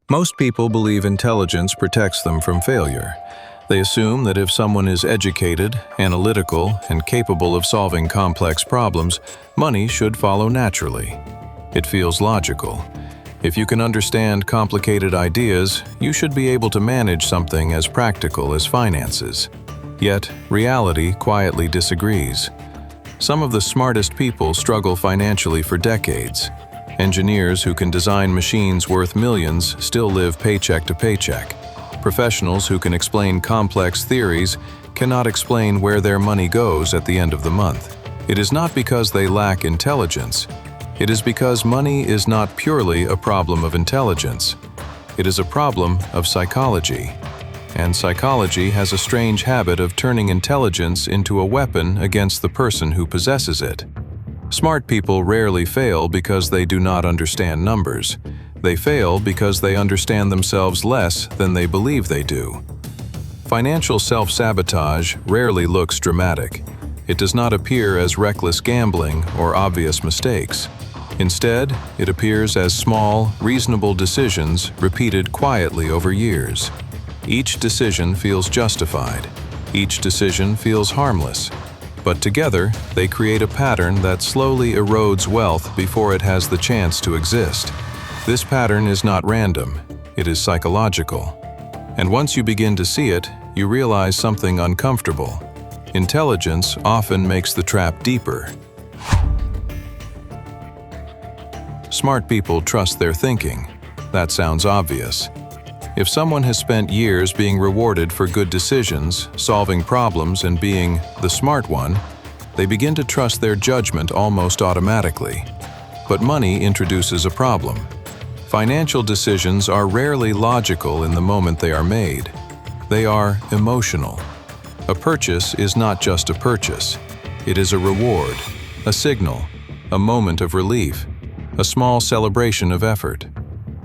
Most people believe intelligence protects them from failure. They assume that if someone is educated, analytical, and capable of solving complex problems, money should follow naturally. It feels logical. If you can understand complicated ideas, you should be able to manage something as practical as finances. Yet, reality quietly disagrees. Some of the smartest people struggle financially for decades. Engineers who can design machines worth millions still live paycheck to paycheck. Professionals who can explain complex theories cannot explain where their money goes at the end of the month. It is not because they lack intelligence. It is because money is not purely a problem of intelligence. It is a problem of psychology. And psychology has a strange habit of turning intelligence into a weapon against the person who possesses it. Smart people rarely fail because they do not understand numbers. They fail because they understand themselves less than they believe they do. Financial self-sabotage rarely looks dramatic. It does not appear as reckless gambling or obvious mistakes. Instead, it appears as small, reasonable decisions repeated quietly over years. Each decision feels justified. Each decision feels harmless. But together, they create a pattern that slowly erodes wealth before it has the chance to exist. This pattern is not random. It is psychological. And once you begin to see it, you realize something uncomfortable. Intelligence often makes the trap deeper. Smart people trust their thinking. That sounds obvious. If someone has spent years being rewarded for good decisions, solving problems, and being the smart one, they begin to trust their judgment almost automatically. But money introduces a problem. Financial decisions are rarely logical in the moment they are made. They are emotional. A purchase is not just a purchase. It is a reward, a signal, a moment of relief, a small celebration of effort.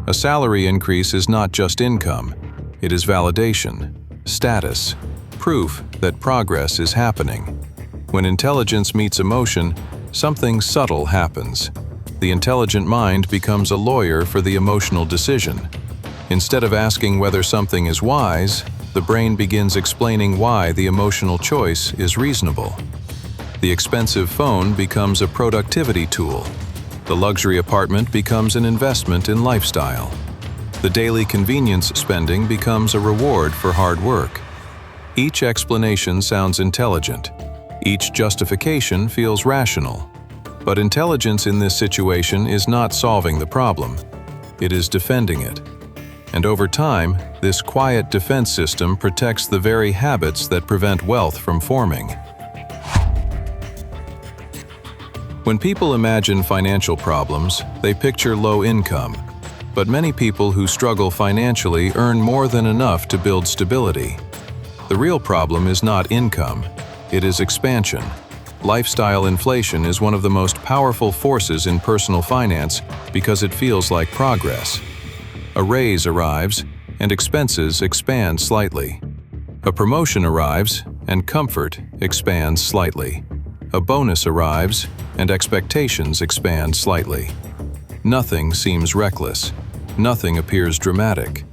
A salary increase is not just income. It is validation, status, proof that progress is happening. When intelligence meets emotion, something subtle happens. The intelligent mind becomes a lawyer for the emotional decision. Instead of asking whether something is wise, the brain begins explaining why the emotional choice is reasonable. The expensive phone becomes a productivity tool. The luxury apartment becomes an investment in lifestyle. The daily convenience spending becomes a reward for hard work. Each explanation sounds intelligent. Each justification feels rational. But intelligence in this situation is not solving the problem. It is defending it. And over time, this quiet defense system protects the very habits that prevent wealth from forming. When people imagine financial problems, they picture low income. But many people who struggle financially earn more than enough to build stability. The real problem is not income, it is expansion. Lifestyle inflation is one of the most powerful forces in personal finance because it feels like progress. A raise arrives, and expenses expand slightly. A promotion arrives, and comfort expands slightly. A bonus arrives, and expectations expand slightly. Nothing seems reckless. Nothing appears dramatic.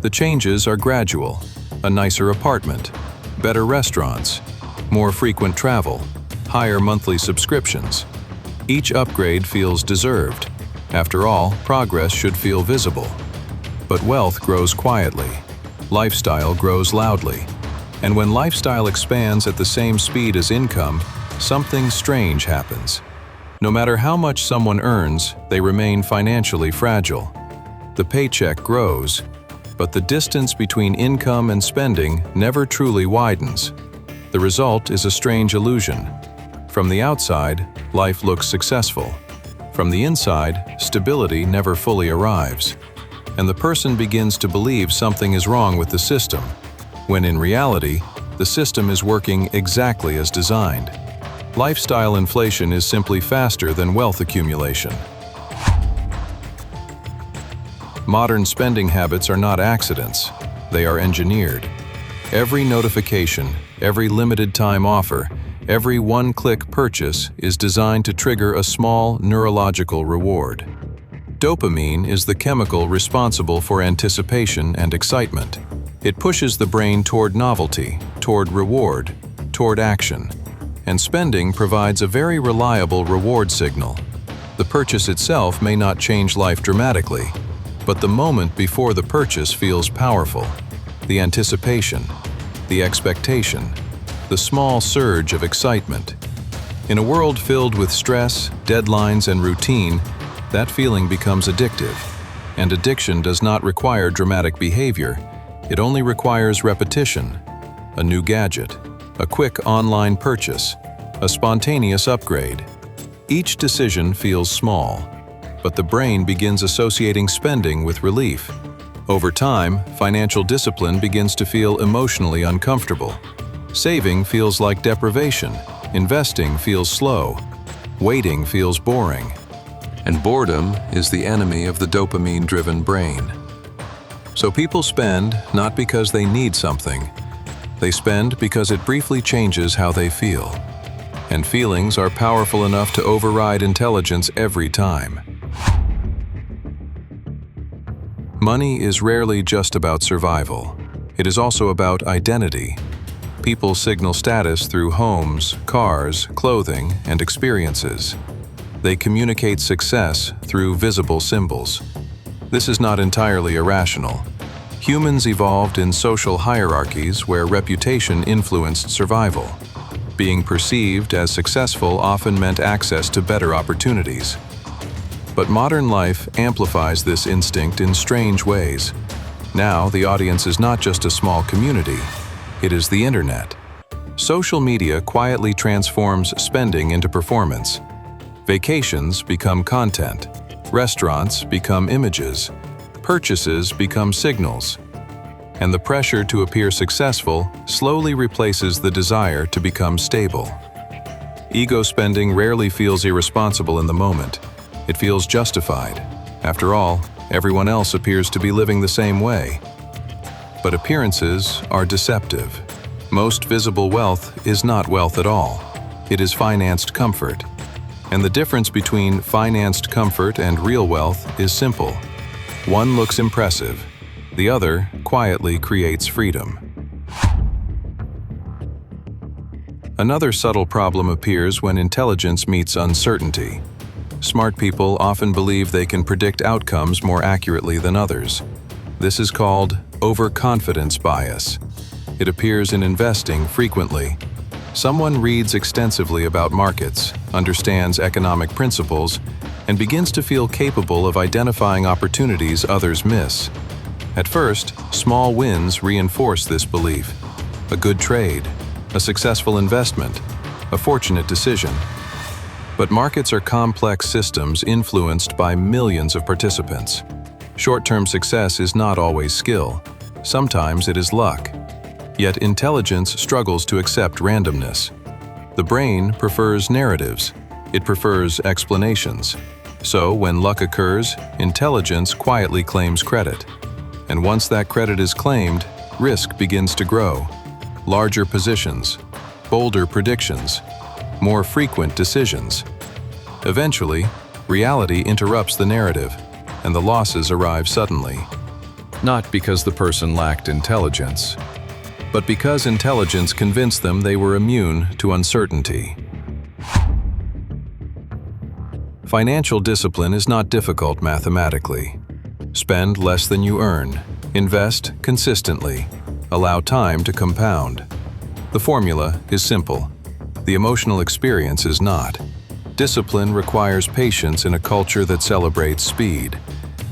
The changes are gradual. A nicer apartment, better restaurants, more frequent travel, higher monthly subscriptions. Each upgrade feels deserved. After all, progress should feel visible. But wealth grows quietly. Lifestyle grows loudly. And when lifestyle expands at the same speed as income, something strange happens. No matter how much someone earns, they remain financially fragile. The paycheck grows, but the distance between income and spending never truly widens. The result is a strange illusion. From the outside, life looks successful. From the inside, stability never fully arrives. And the person begins to believe something is wrong with the system, when in reality, the system is working exactly as designed. Lifestyle inflation is simply faster than wealth accumulation. Modern spending habits are not accidents, they are engineered. Every notification, every limited time offer, every one-click purchase is designed to trigger a small neurological reward. Dopamine is the chemical responsible for anticipation and excitement. It pushes the brain toward novelty, toward reward, toward action. And spending provides a very reliable reward signal. The purchase itself may not change life dramatically, but the moment before the purchase feels powerful. The anticipation, the expectation, the small surge of excitement. In a world filled with stress, deadlines, and routine, that feeling becomes addictive. And addiction does not require dramatic behavior. It only requires repetition, a new gadget, a quick online purchase, a spontaneous upgrade. Each decision feels small, but the brain begins associating spending with relief. Over time, financial discipline begins to feel emotionally uncomfortable. Saving feels like deprivation. Investing feels slow. Waiting feels boring. And boredom is the enemy of the dopamine-driven brain. So people spend not because they need something. They spend because it briefly changes how they feel. And feelings are powerful enough to override intelligence every time. Money is rarely just about survival. It is also about identity. People signal status through homes, cars, clothing, and experiences. They communicate success through visible symbols. This is not entirely irrational. Humans evolved in social hierarchies where reputation influenced survival. Being perceived as successful often meant access to better opportunities. But modern life amplifies this instinct in strange ways. Now, the audience is not just a small community, it is the internet. Social media quietly transforms spending into performance. Vacations become content. Restaurants become images. Purchases become signals. And the pressure to appear successful slowly replaces the desire to become stable. Ego spending rarely feels irresponsible in the moment. It feels justified. After all, everyone else appears to be living the same way. But appearances are deceptive. Most visible wealth is not wealth at all. It is financed comfort. And the difference between financed comfort and real wealth is simple. One looks impressive. The other quietly creates freedom. Another subtle problem appears when intelligence meets uncertainty. Smart people often believe they can predict outcomes more accurately than others. This is called overconfidence bias. It appears in investing frequently. Someone reads extensively about markets, understands economic principles, and begins to feel capable of identifying opportunities others miss. At first, small wins reinforce this belief. A good trade, a successful investment, a fortunate decision. But markets are complex systems influenced by millions of participants. Short-term success is not always skill. Sometimes it is luck. Yet intelligence struggles to accept randomness. The brain prefers narratives. It prefers explanations. So when luck occurs, intelligence quietly claims credit. And once that credit is claimed, risk begins to grow. Larger positions, bolder predictions, more frequent decisions. Eventually, reality interrupts the narrative, and the losses arrive suddenly. Not because the person lacked intelligence, but because intelligence convinced them they were immune to uncertainty. Financial discipline is not difficult mathematically. Spend less than you earn. Invest consistently. Allow time to compound. The formula is simple. The emotional experience is not. Discipline requires patience in a culture that celebrates speed.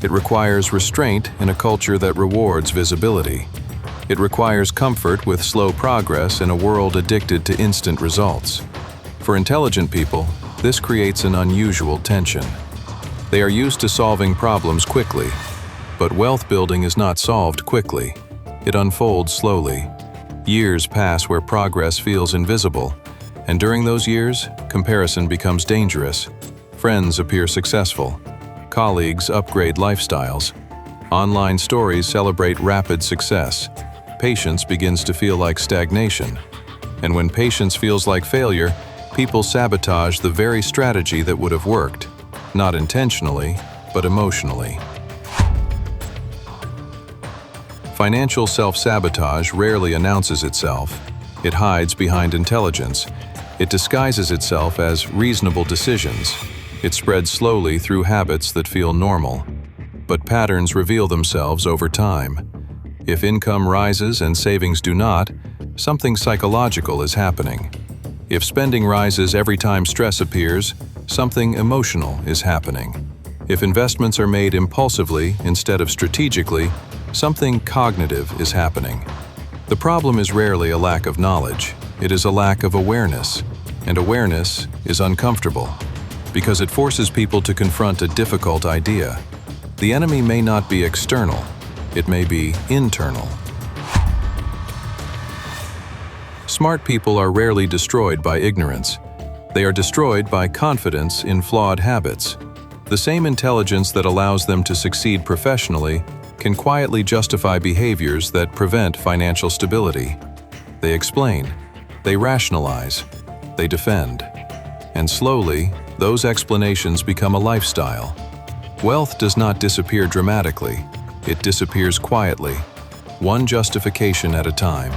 It requires restraint in a culture that rewards visibility. It requires comfort with slow progress in a world addicted to instant results. For intelligent people, this creates an unusual tension. They are used to solving problems quickly, but wealth building is not solved quickly. It unfolds slowly. Years pass where progress feels invisible, and during those years, comparison becomes dangerous. Friends appear successful. Colleagues upgrade lifestyles. Online stories celebrate rapid success. Patience begins to feel like stagnation. And when patience feels like failure, people sabotage the very strategy that would have worked. Not intentionally, but emotionally. Financial self-sabotage rarely announces itself. It hides behind intelligence. It disguises itself as reasonable decisions. It spreads slowly through habits that feel normal. But patterns reveal themselves over time. If income rises and savings do not, something psychological is happening. If spending rises every time stress appears, something emotional is happening. If investments are made impulsively instead of strategically, something cognitive is happening. The problem is rarely a lack of knowledge. It is a lack of awareness. And awareness is uncomfortable because it forces people to confront a difficult idea. The enemy may not be external. It may be internal. Smart people are rarely destroyed by ignorance. They are destroyed by confidence in flawed habits. The same intelligence that allows them to succeed professionally can quietly justify behaviors that prevent financial stability. They explain, they rationalize, they defend. And slowly, those explanations become a lifestyle. Wealth does not disappear dramatically. It disappears quietly, one justification at a time.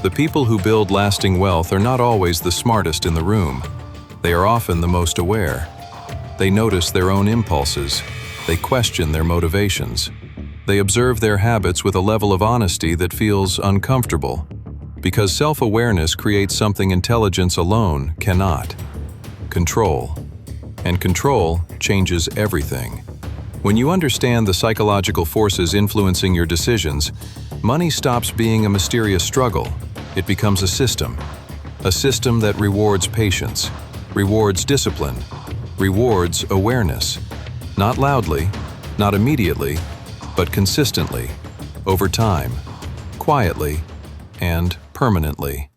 The people who build lasting wealth are not always the smartest in the room. They are often the most aware. They notice their own impulses. They question their motivations. They observe their habits with a level of honesty that feels uncomfortable, because self-awareness creates something intelligence alone cannot: control. And control changes everything. When you understand the psychological forces influencing your decisions, money stops being a mysterious struggle. It becomes a system that rewards patience, rewards discipline, rewards awareness. Not loudly, not immediately, but consistently, over time, quietly, and permanently.